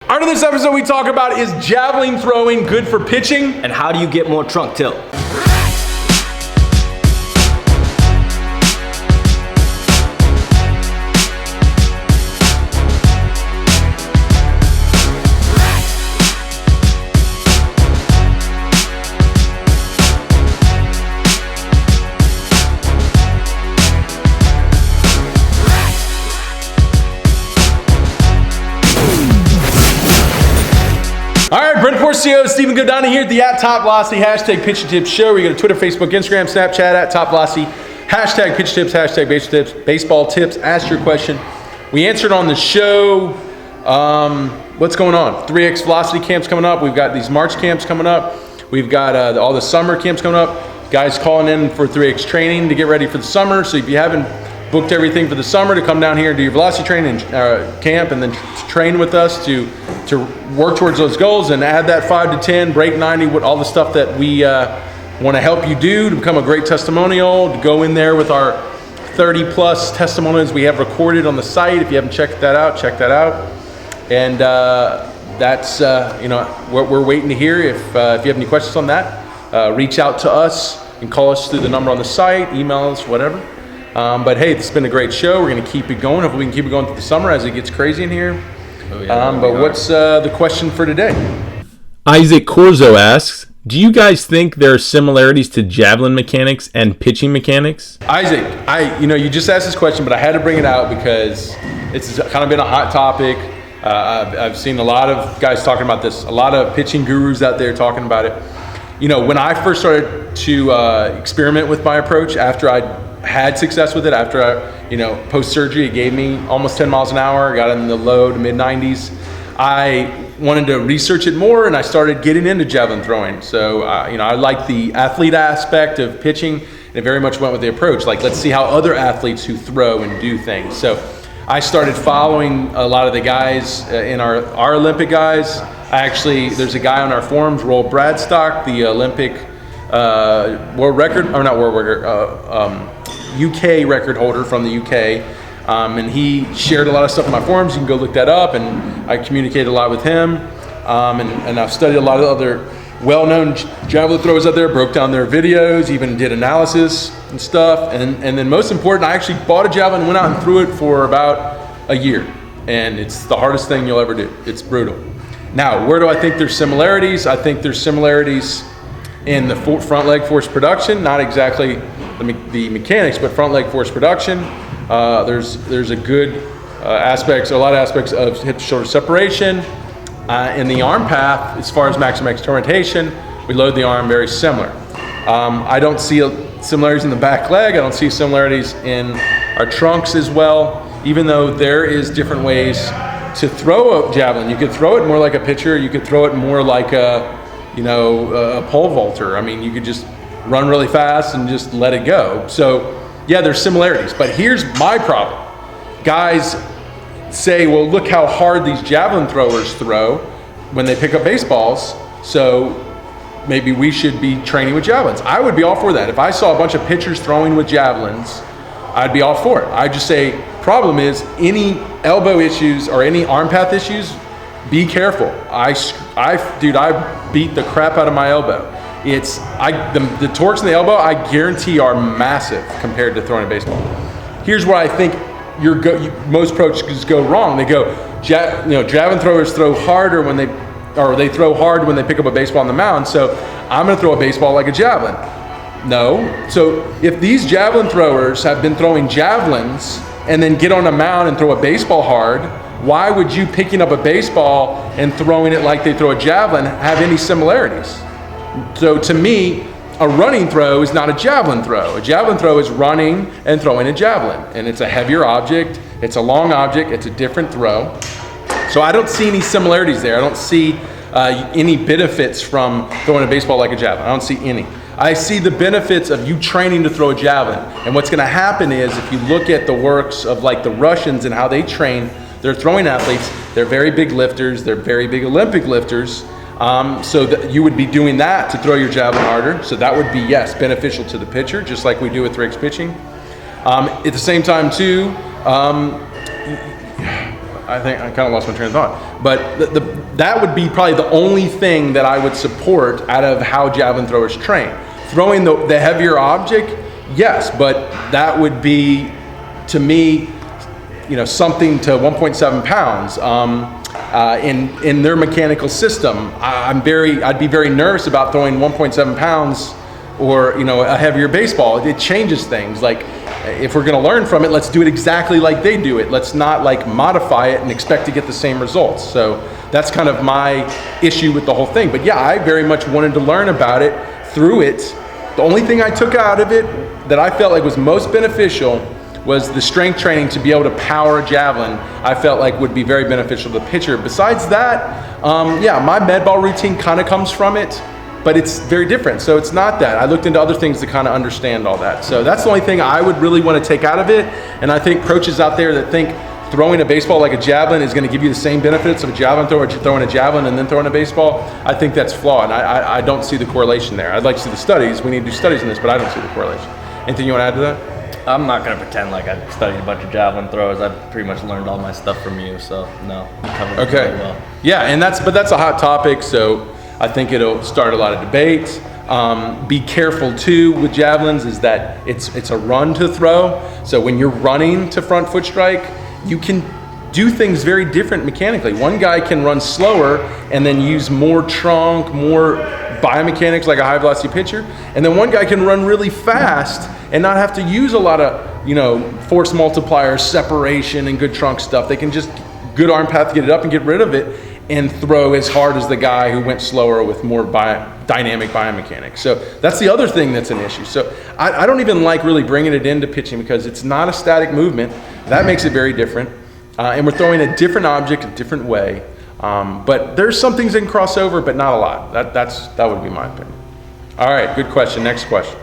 On this episode, we talk about, is javelin throwing good for pitching? And how do you get more trunk tilt? CEO Stephen Godani here at the @TopVelocity hashtag Pitch and Tips show. We go to Twitter, Facebook, Instagram, Snapchat @TopVelocity, hashtag Pitch Tips, hashtag baseball tips. Ask your question. We answered on the show. What's going on? 3X Velocity camps coming up. We've got these March camps coming up. We've got all the summer camps coming up. Guys calling in for 3X training to get ready for the summer. So if you haven't booked everything for the summer, to come down here and do your velocity training camp and then train with us to work towards those goals and add that 5 to 10, break 90, with all the stuff that we want to help you do to become a great testimonial, to go in there with our 30 plus testimonials we have recorded on the site. If you haven't checked that out, check that out. And that's what we're waiting to hear. If you have any questions on that, reach out to us and call us through the number on the site, email us, whatever. But hey, it's been a great show. We're going to keep it going. Hopefully we can keep it going through the summer as it gets crazy in here. Oh, yeah, but what's the question for today? Isaac Corzo asks, do you guys think there are similarities to javelin mechanics and pitching mechanics? Isaac, you just asked this question, but I had to bring it out because it's kind of been a hot topic. I've seen a lot of guys talking about this, a lot of pitching gurus out there talking about it. When I first started to experiment with my approach after I had success with it, after I, post-surgery, it gave me almost 10 miles an hour, got in the low to mid-90s. I wanted to research it more, and I started getting into javelin throwing. So, I like the athlete aspect of pitching, and it very much went with the approach. Like, let's see how other athletes who throw and do things. So, I started following a lot of the guys in our Olympic guys. There's a guy on our forums, Roll Bradstock, the Olympic world record, or not world record, UK record holder from the UK, and he shared a lot of stuff in my forums. You can go look that up, and I communicated a lot with him, and I've studied a lot of other well-known javelin throwers out there, broke down their videos, even did analysis and stuff, and then most important, I actually bought a javelin and went out and threw it for about a year, and it's the hardest thing you'll ever do. It's brutal. Now, where do I think there's similarities? I think there's similarities in the front leg force production, not exactly the mechanics, but front leg force production. There's a good aspects, a lot of aspects of hip to shoulder separation. In the arm path, as far as maximum externalization, we load the arm very similar. I don't see similarities in the back leg. I don't see similarities in our trunks as well, even though there is different ways to throw a javelin. You could throw it more like a pitcher. You could throw it more like a pole vaulter. I mean, you could just run really fast and just let it go. So yeah, there's similarities, but here's my problem. Guys say, well, look how hard these javelin throwers throw when they pick up baseballs, so maybe we should be training with javelins. I would be all for that. If I saw a bunch of pitchers throwing with javelins, I'd be all for it. I'd just say, problem is, any elbow issues or any arm path issues, be careful. I beat the crap out of my elbow. The torques in the elbow, I guarantee, are massive compared to throwing a baseball. Here's where I think most approaches go wrong. They go, javelin throwers throw harder when they throw hard when they pick up a baseball on the mound. So I'm going to throw a baseball like a javelin. No. So if these javelin throwers have been throwing javelins and then get on a mound and throw a baseball hard, why would you picking up a baseball and throwing it like they throw a javelin have any similarities? So to me, a running throw is not a javelin throw. A javelin throw is running and throwing a javelin, and it's a heavier object, it's a long object, it's a different throw. So I don't see any similarities there. I don't see any benefits from throwing a baseball like a javelin. I don't see any. I see the benefits of you training to throw a javelin. And what's going to happen is, if you look at the works of like the Russians and how they train their throwing athletes, they're very big lifters, they're very big Olympic lifters. So that you would be doing that to throw your javelin harder. So that would be, yes, beneficial to the pitcher, just like we do with 3X pitching. At the same time too, I think I kind of lost my train of thought. But that would be probably the only thing that I would support out of how javelin throwers train. Throwing the heavier object, yes, but that would be, to me, something to 1.7 pounds. In their mechanical system, I'd be very nervous about throwing 1.7 pounds or a heavier baseball. It changes things. Like, if we're going to learn from it, let's do it exactly like they do it. Let's not like modify it and expect to get the same results. So that's kind of my issue with the whole thing. But yeah, I very much wanted to learn about it through it. The only thing I took out of it that I felt like was most beneficial was the strength training to be able to power a javelin. I felt like would be very beneficial to the pitcher. Besides that, my med ball routine kind of comes from it, but it's very different. So it's not that. I looked into other things to kind of understand all that. So that's the only thing I would really want to take out of it. And I think coaches out there that think throwing a baseball like a javelin is going to give you the same benefits of a javelin thrower, throwing a javelin and then throwing a baseball, I think that's flawed. I don't see the correlation there. I'd like to see the studies. We need to do studies on this, but I don't see the correlation. Anything you want to add to that? I'm not going to pretend like I studied a bunch of javelin throwers. I've pretty much learned all my stuff from you, so no, you covered it very well. Yeah, and that's a hot topic, so I think it'll start a lot of debate. Be careful too with javelins is that it's a run to throw. So when you're running to front foot strike, you can do things very different mechanically. One guy can run slower and then use more trunk, more biomechanics like a high velocity pitcher, and then one guy can run really fast and not have to use a lot of force multipliers, separation, and good trunk stuff. They can just good arm path to get it up and get rid of it and throw as hard as the guy who went slower with more dynamic biomechanics. So that's the other thing that's an issue. So I don't even like really bringing it into pitching because it's not a static movement. That makes it very different. And we're throwing a different object a different way. But there's some things that can cross over, but not a lot. That would be my opinion. All right, good question. Next question.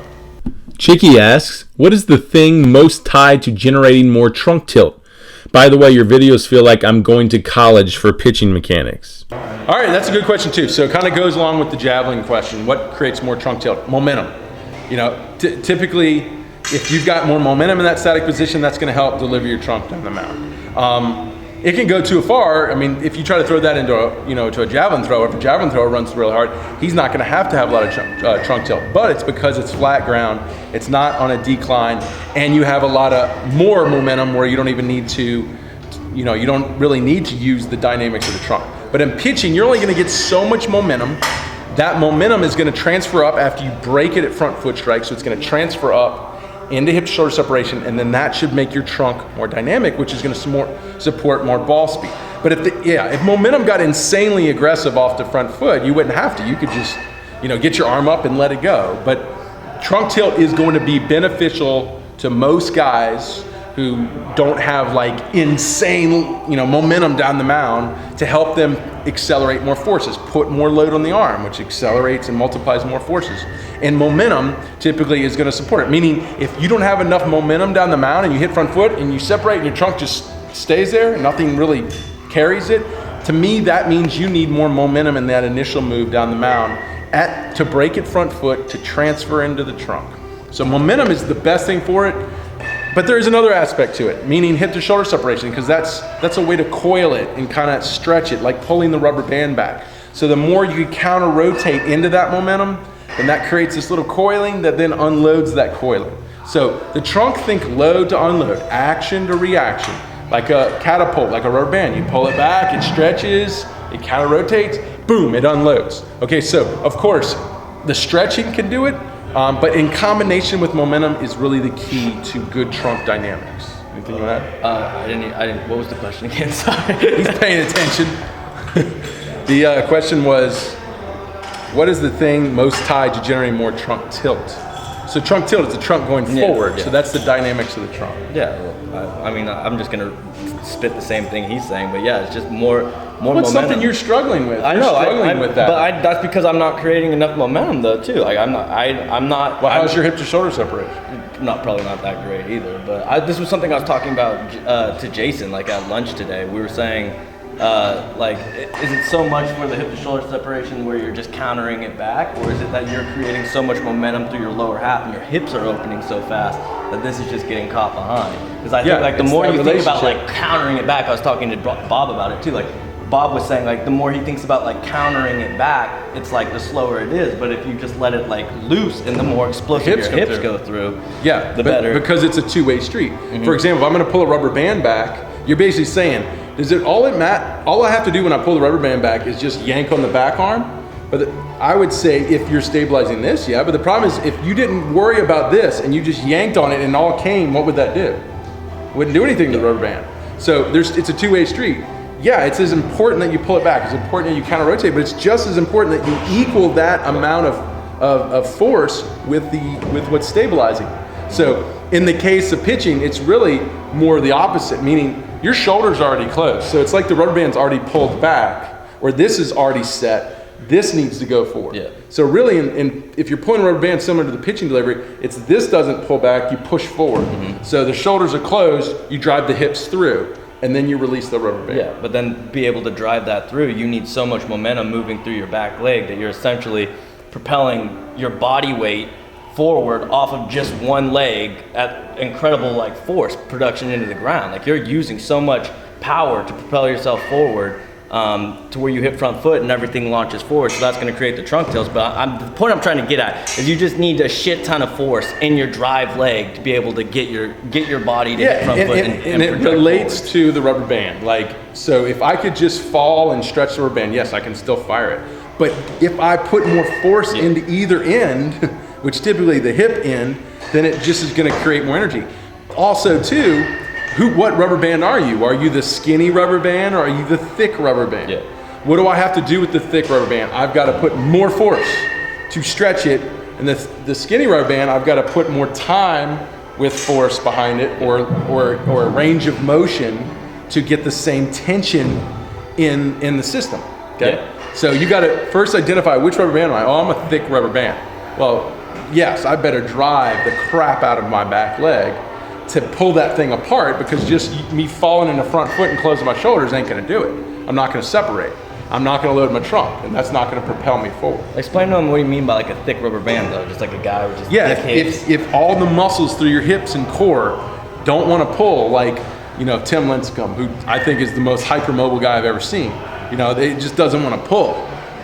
Chicky asks, what is the thing most tied to generating more trunk tilt? By the way, your videos feel like I'm going to college for pitching mechanics. All right, that's a good question too. So it kind of goes along with the javelin question. What creates more trunk tilt? Momentum. Typically, if you've got more momentum in that static position, that's going to help deliver your trunk down the mound. It can go too far. I mean, if you try to throw that into to a javelin thrower, if a javelin thrower runs really hard, he's not going to have a lot of trunk tilt. But it's because it's flat ground, it's not on a decline, and you have a lot of more momentum where you don't even need to, you don't really need to use the dynamics of the trunk. But in pitching, you're only going to get so much momentum. That momentum is going to transfer up after you break it at front foot strike, so it's going to transfer up into hip to shoulder separation, and then that should make your trunk more dynamic, which is going to support more ball speed. But if momentum got insanely aggressive off the front foot, you wouldn't have to. You could just, get your arm up and let it go. But trunk tilt is going to be beneficial to most guys who don't have like insane, momentum down the mound to help them accelerate more forces, put more load on the arm, which accelerates and multiplies more forces. And momentum typically is going to support it. Meaning, if you don't have enough momentum down the mound and you hit front foot and you separate and your trunk just stays there and nothing really carries it, to me that means you need more momentum in that initial move down the mound to break it front foot to transfer into the trunk. So momentum is the best thing for it. But there is another aspect to it, meaning hip to shoulder separation, because that's a way to coil it and kind of stretch it, like pulling the rubber band back. So the more you counter rotate into that momentum, then that creates this little coiling that then unloads that coiling. So the trunk, think load to unload, action to reaction, like a catapult, like a rubber band. You pull it back, it stretches, it counter rotates, boom, it unloads. Okay, so of course, the stretching can do it, but in combination with momentum is really the key to good trunk dynamics. Anything you want to add? I didn't. What was the question again? Sorry. He's paying attention. The question was, what is the thing most tied to generating more trunk tilt? So trunk tilt is the trunk going forward. Yeah. So that's the dynamics of the trunk. Yeah. Well, I'm just gonna spit the same thing he's saying, but yeah, it's just more momentum. What's something you're struggling with? I know. You're struggling with that. But that's because I'm not creating enough momentum though too. Like I'm not. Well, how's your hip to shoulder separation? Probably not that great either. But this was something I was talking about to Jason like at lunch today. We were saying, like, is it so much for the hip to shoulder separation where you're just countering it back, or is it that you're creating so much momentum through your lower half and your hips are opening so fast that this is just getting caught behind? Because I think like the more you think about like countering it back, I was talking to Bob about it too. Like Bob was saying, like the more he thinks about like countering it back, it's like the slower it is. But if you just let it like loose and the more explosive your hips go through, the better. Because it's a two-way street. For example, if I'm going to pull a rubber band back, you're basically saying, all I have to do when I pull the rubber band back is just yank on the back arm? But I would say if you're stabilizing this, but the problem is if you didn't worry about this and you just yanked on it and all came, what would that do? It wouldn't do anything to the rubber band. So it's a two-way street. Yeah, it's as important that you pull it back. It's important that you counter rotate, but it's just as important that you equal that amount of force with what's stabilizing. So in the case of pitching, it's really more the opposite, meaning your shoulder's already closed. So it's like the rubber band's already pulled back, or this is already set. This needs to go forward. Yeah. So really, if you're pulling a rubber band similar to the pitching delivery, it's this doesn't pull back, you push forward. So the shoulders are closed, you drive the hips through, and then you release the rubber band. Yeah, but then be able to drive that through, you need so much momentum moving through your back leg that you're essentially propelling your body weight forward off of just one leg at incredible like force production into the ground. Like you're using so much power to propel yourself forward to where you hit front foot and everything launches forward. So that's going to create the trunk tilts. But the point I'm trying to get at is you just need a shit ton of force in your drive leg to be able to get your body to hit front foot and it relates forward to the rubber band. Like, so if I could just fall and stretch the rubber band, yes, I can still fire it. But if I put more force into either end, which typically the hip end, then it just is going to create more energy. Also, too, what rubber band are you? Are you the skinny rubber band or are you the thick rubber band? Yeah. What do I have to do with the thick rubber band? I've got to put more force to stretch it, and the skinny rubber band, I've got to put more time with force behind it, or a range of motion to get the same tension in the system. Okay. Yeah. So you got to first identify which rubber band am I? Oh, I'm a thick rubber band. Well, yes, I better drive the crap out of my back leg to pull that thing apart, because just me falling in the front foot and closing my shoulders ain't going to do it. I'm not going to separate. I'm not going to load my trunk, and that's not going to propel me forward. Explain to them what you mean by like a thick rubber band, though. Just like a guy with just thick hips. If all the muscles through your hips and core don't want to pull, like Tim Lincecum, who I think is the most hypermobile guy I've ever seen. It just doesn't want to pull.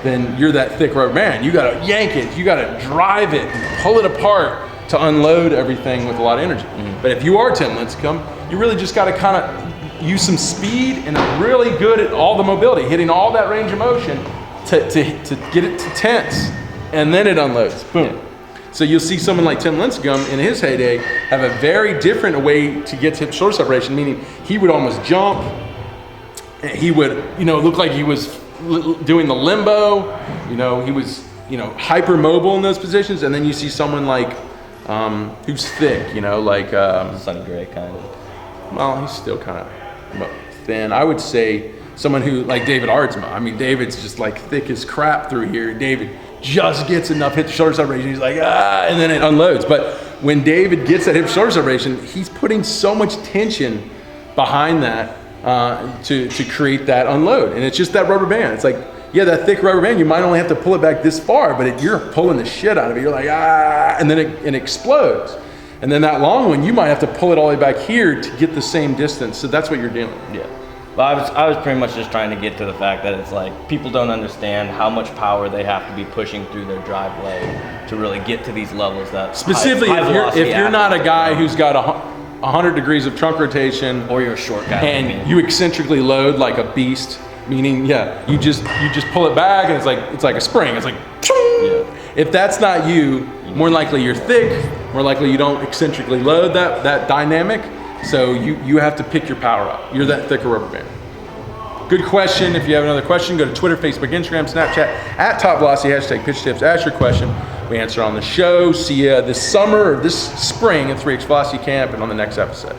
Then you're that thick rubber band. You got to yank it. You got to drive it, and pull it apart to unload everything with a lot of energy. But if you are Tim Lincecum, you really just got to kind of use some speed and really good at all the mobility, hitting all that range of motion to get it to tense, and then it unloads. Boom. So you'll see someone like Tim Lincecum in his heyday have a very different way to get to hip shoulder separation, meaning he would almost jump. He would, look like he was doing the limbo. He was, hyper mobile in those positions. And then you see someone like who's thick, like Sonny Gray kind of. Well, he's still kind of thin. I would say someone who like David Aardsma. I mean, David's just like thick as crap through here. David just gets enough hip shoulder separation. He's like, and then it unloads. But when David gets that hip shoulder separation, he's putting so much tension behind that to create that unload. And it's just that rubber band. It's like, that thick rubber band, you might only have to pull it back this far, but you're pulling the shit out of it. You're like, and then it explodes. And then that long one, you might have to pull it all the way back here to get the same distance. So that's what you're dealing with. Yeah. But I was pretty much just trying to get to the fact that it's like people don't understand how much power they have to be pushing through their drive leg to really get to these levels. That specifically, if you're not a guy who's got 100 degrees of trunk rotation, or you're a short guy, and you eccentrically load like a beast, meaning you just pull it back and it's like a spring. It's like, if that's not you, more likely you're thick. More likely you don't eccentrically load that dynamic. So you have to pick your power up. You're that thicker rubber band. Good question. If you have another question, go to Twitter, Facebook, Instagram, Snapchat, at TopVelocity, #pitch tips. Ask your question. We answer on the show. See you this summer or this spring at 3X Velocity Camp and on the next episode.